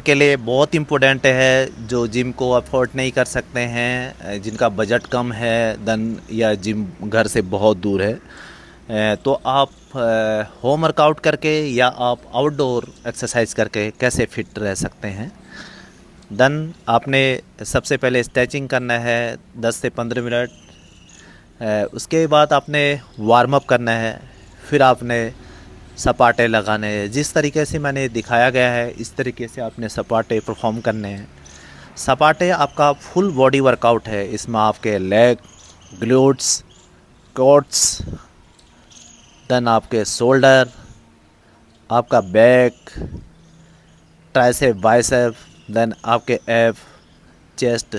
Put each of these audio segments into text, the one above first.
के लिए बहुत इम्पोर्टेंट है। जो जिम को अफोर्ड नहीं कर सकते हैं, जिनका बजट कम है देन, या जिम घर से बहुत दूर है, तो आप होम वर्कआउट करके या आप आउटडोर एक्सरसाइज करके कैसे फिट रह सकते हैं। देन आपने सबसे पहले स्ट्रेचिंग करना है 10 से 15 मिनट। उसके बाद आपने वार्म अप करना है। फिर आपने सपाटे लगाने हैं। जिस तरीके से मैंने दिखाया गया है इस तरीके से आपने सपाटे परफॉर्म करने हैं। सपाटे आपका फुल बॉडी वर्कआउट है। इसमें आपके लेग, ग्लूट्स, कोट्स, देन आपके शोल्डर, आपका बैक, ट्राइसेप, बाइसेप, देन आपके एब, चेस्ट,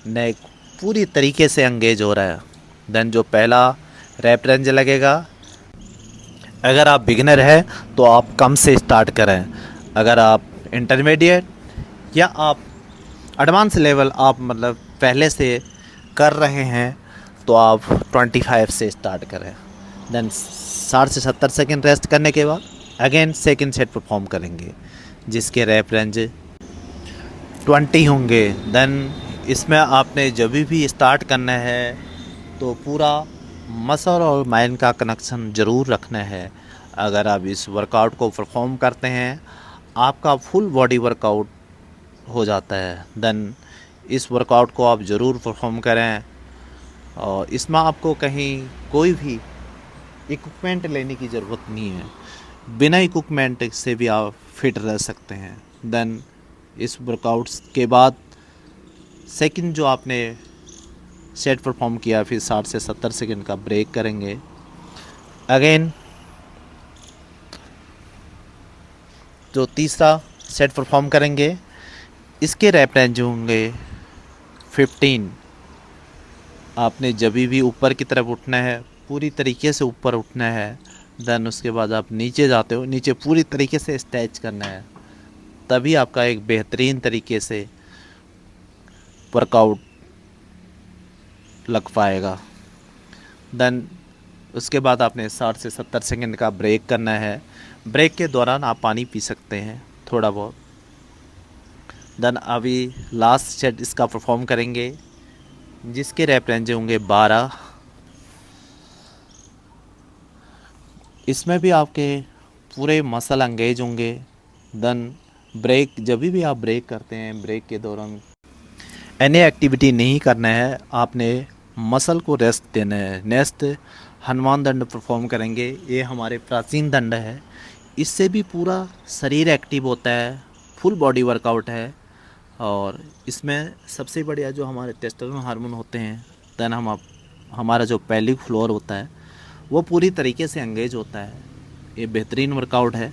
नेक पूरी तरीके से एंगेज हो रहा है। देन जो पहला रैप रेंज लगेगा, अगर आप बिगिनर हैं तो आप कम से स्टार्ट करें। अगर आप इंटरमीडिएट या आप एडवांस लेवल आप मतलब पहले से कर रहे हैं तो आप 25 से स्टार्ट करें। देन 60 से 70 सेकेंड रेस्ट करने के बाद अगेन सेकेंड सेट परफॉर्म करेंगे, जिसके रैप रेंज 20 होंगे। देन इसमें आपने जब भी स्टार्ट करना है तो पूरा मसल और माइंड का कनेक्शन ज़रूर रखना है। अगर आप इस वर्कआउट को परफॉर्म करते हैं आपका फुल बॉडी वर्कआउट हो जाता है। देन इस वर्कआउट को आप ज़रूर परफॉर्म करें। और इसमें आपको कहीं कोई भी इक्विपमेंट लेने की ज़रूरत नहीं है। बिना इक्विपमेंट से भी आप फिट रह सकते हैं। देन इस वर्कआउट्स के बाद सेकंड जो आपने सेट परफॉर्म किया फिर 60 से 70 सेकंड का ब्रेक करेंगे। अगेन जो तीसरा सेट परफॉर्म करेंगे इसके रैप रेंज होंगे 15। आपने जब भी ऊपर की तरफ उठना है पूरी तरीके से ऊपर उठना है। देन उसके बाद आप नीचे जाते हो, नीचे पूरी तरीके से स्ट्रेच करना है। तभी आपका एक बेहतरीन तरीके से वर्कआउट लग पाएगा। देन उसके बाद आपने 60 से 70 सेकंड का ब्रेक करना है। ब्रेक के दौरान आप पानी पी सकते हैं थोड़ा बहुत। देन अभी लास्ट सेट इसका परफॉर्म करेंगे, जिसके रैप रेंज होंगे 12। इसमें भी आपके पूरे मसल एंगेज होंगे। देन ब्रेक, जब भी आप ब्रेक करते हैं ब्रेक के दौरान एनी एक्टिविटी नहीं करना है, आपने मसल को रेस्ट देना है। नेक्स्ट हनुमान दंड परफॉर्म करेंगे। ये हमारे प्राचीन दंड है। इससे भी पूरा शरीर एक्टिव होता है, फुल बॉडी वर्कआउट है। और इसमें सबसे बढ़िया जो हमारे टेस्टोस्टेरोन हार्मोन होते हैं, देन हमारा जो पेल्विक फ्लोर होता है वो पूरी तरीके से एंगेज होता है। ये बेहतरीन वर्कआउट है।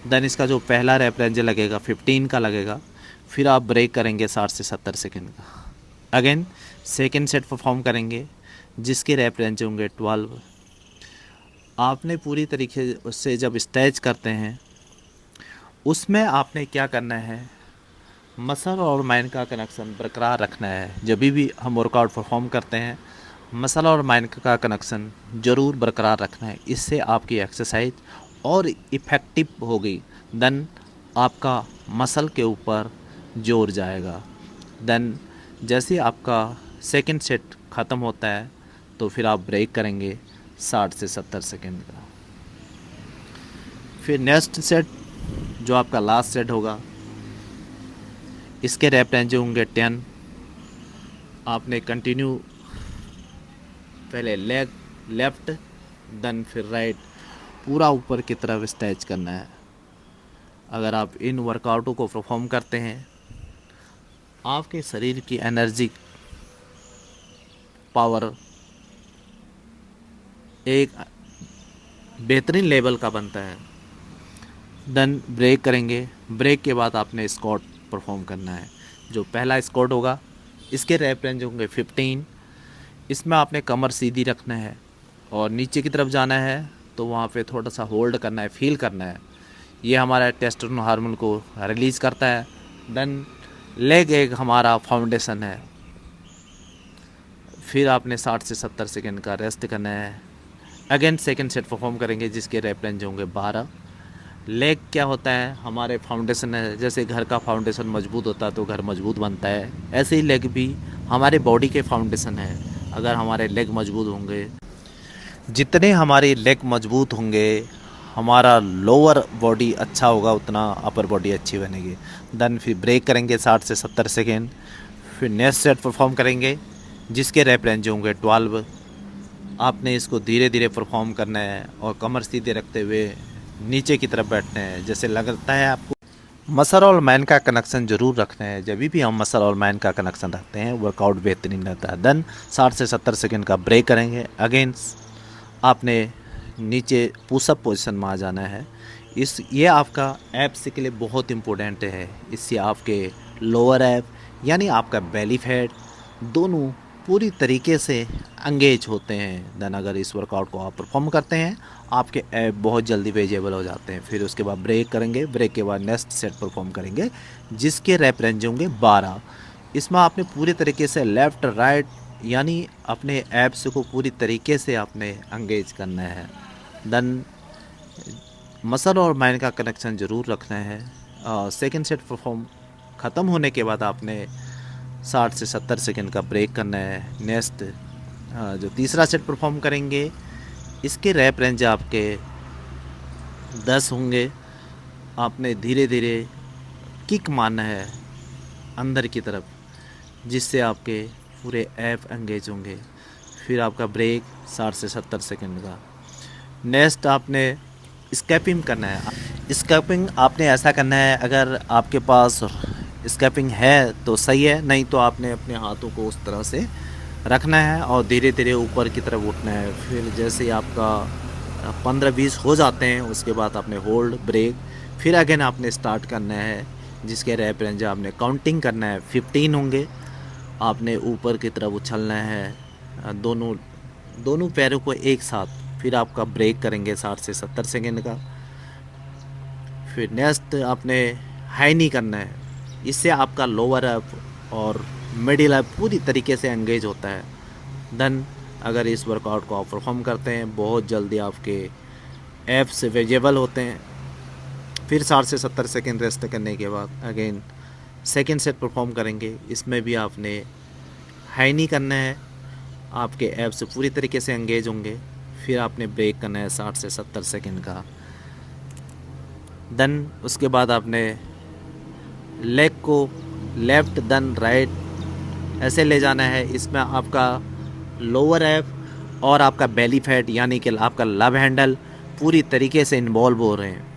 देन इसका जो पहला रैप रेंज लगेगा 15 का लगेगा। फिर आप ब्रेक करेंगे 60 से 70 सेकंड का। अगेन सेकंड सेट परफॉर्म करेंगे, जिसके रैप रेंज होंगे 12। आपने पूरी तरीके से जब स्ट्रेच करते हैं उसमें आपने क्या करना है, मसल और माइंड का कनेक्शन बरकरार रखना है। जब भी हम वर्कआउट परफॉर्म करते हैं मसल और माइंड का कनेक्शन ज़रूर बरकरार रखना है। इससे आपकी एक्सरसाइज और इफ़ेक्टिव होगी। देन आपका मसल के ऊपर जोर जाएगा। देन जैसे आपका सेकंड सेट ख़त्म होता है तो फिर आप ब्रेक करेंगे 60 से 70 सेकंड का। फिर नेक्स्ट सेट जो आपका लास्ट सेट होगा इसके रैप रेंज होंगे 10। आपने कंटिन्यू पहले लेग, लेफ़्ट, देन फिर राइट, पूरा ऊपर की तरफ स्ट्रेच करना है। अगर आप इन वर्कआउटों को परफॉर्म करते हैं आपके शरीर की एनर्जी पावर एक बेहतरीन लेवल का बनता है। देन ब्रेक करेंगे। ब्रेक के बाद आपने स्क्वाट परफॉर्म करना है। जो पहला स्क्वाट होगा इसके रैप रेंज होंगे 15। इसमें आपने कमर सीधी रखना है और नीचे की तरफ जाना है तो वहाँ पे थोड़ा सा होल्ड करना है, फील करना है। ये हमारा टेस्टोस्टेरोन हार्मोन को रिलीज़ करता है। देन लेग एक हमारा फाउंडेशन है। फिर आपने 60 से 70 सेकंड का रेस्ट करना है। अगेन सेकंड सेट परफॉर्म करेंगे, जिसके रैप रेंज होंगे 12। लेग क्या होता है, हमारे फाउंडेशन है, जैसे घर का फाउंडेशन मजबूत होता है तो घर मजबूत बनता है, ऐसे ही लेग भी हमारे बॉडी के फाउंडेशन है। अगर हमारे लेग मजबूत होंगे, जितने हमारे लेग मजबूत होंगे, हमारा लोअर बॉडी अच्छा होगा, उतना अपर बॉडी अच्छी बनेगी। देन फिर ब्रेक करेंगे 60 से 70 सेकेंड। फिर नेक्स्ट सेट परफॉर्म करेंगे, जिसके रैप रेंज होंगे 12। आपने इसको धीरे धीरे परफॉर्म करना है और कमर सीधे रखते हुए नीचे की तरफ बैठना है। जैसे लगता है आपको मसल और मैन का कनेक्शन जरूर रखना है। जब भी हम मसल और मैन का कनेक्शन रखते हैं, वर्कआउट बेहतरीन रहता है। देन 60 से 70 सेकेंड का ब्रेक करेंगे। अगेन आपने नीचे पुशअप पोजीशन में आ जाना है। ये आपका एब्स के लिए बहुत इम्पोर्टेंट है। इससे आपके लोअर एब यानी आपका बेली फैट दोनों पूरी तरीके से एंगेज होते हैं। देन अगर इस वर्कआउट को आप परफॉर्म करते हैं, आपके एब बहुत जल्दी वेजेबल हो जाते हैं। फिर उसके बाद ब्रेक करेंगे। ब्रेक के बाद नेक्स्ट सेट परफॉर्म करेंगे, जिसके रैप रेंज होंगे 12। इसमें आपने पूरी तरीके से लेफ़्ट राइट यानी अपने एब्स को पूरी तरीके से आपने एंगेज करना है। देन मसल और माइंड का कनेक्शन ज़रूर रखना है। सेकंड सेट परफॉर्म ख़त्म होने के बाद आपने 60 से 70 सेकेंड का ब्रेक करना है। नेक्स्ट जो तीसरा सेट परफॉर्म करेंगे, इसके रैप रेंज आपके 10 होंगे। आपने धीरे धीरे किक मारना है अंदर की तरफ, जिससे आपके पूरे एप एंगेज होंगे। फिर आपका ब्रेक 60 से 70 सेकेंड का। नेक्स्ट आपने स्कैपिंग करना है। स्कैपिंग आपने ऐसा करना है, अगर आपके पास स्कैपिंग है तो सही है, नहीं तो आपने अपने हाथों को उस तरह से रखना है और धीरे धीरे ऊपर की तरफ उठना है। फिर जैसे ही आपका 15-20 हो जाते हैं, उसके बाद आपने होल्ड ब्रेक, फिर अगेन आपने स्टार्ट करना है, जिसके रैप रेंज आपने काउंटिंग करना है 15 होंगे। आपने ऊपर की तरफ उछलना है दोनों पैरों को एक साथ। फिर आपका ब्रेक करेंगे 60 से 70 सेकेंड का। फिर नेक्स्ट आपने हाई नी करना है। इससे आपका लोअर अप और मिडिल अप पूरी तरीके से एंगेज होता है। देन अगर इस वर्कआउट को आप परफॉर्म करते हैं, बहुत जल्दी आपके एप्स विजिबल होते हैं। फिर 60 से 70 सेकेंड रेस्ट करने के बाद अगेन सेकेंड सेट परफॉर्म करेंगे। इसमें भी आपने हाई नी करना है, आपके एप्स पूरी तरीके से एंगेज होंगे। फिर आपने ब्रेक करना है 60 से 70 सेकेंड का। देन उसके बाद आपने लेग को लेफ़्ट देन राइट ऐसे ले जाना है। इसमें आपका लोअर एप और आपका बेली फैट यानी कि आपका लव हैंडल पूरी तरीके से इन्वॉल्व हो रहे हैं।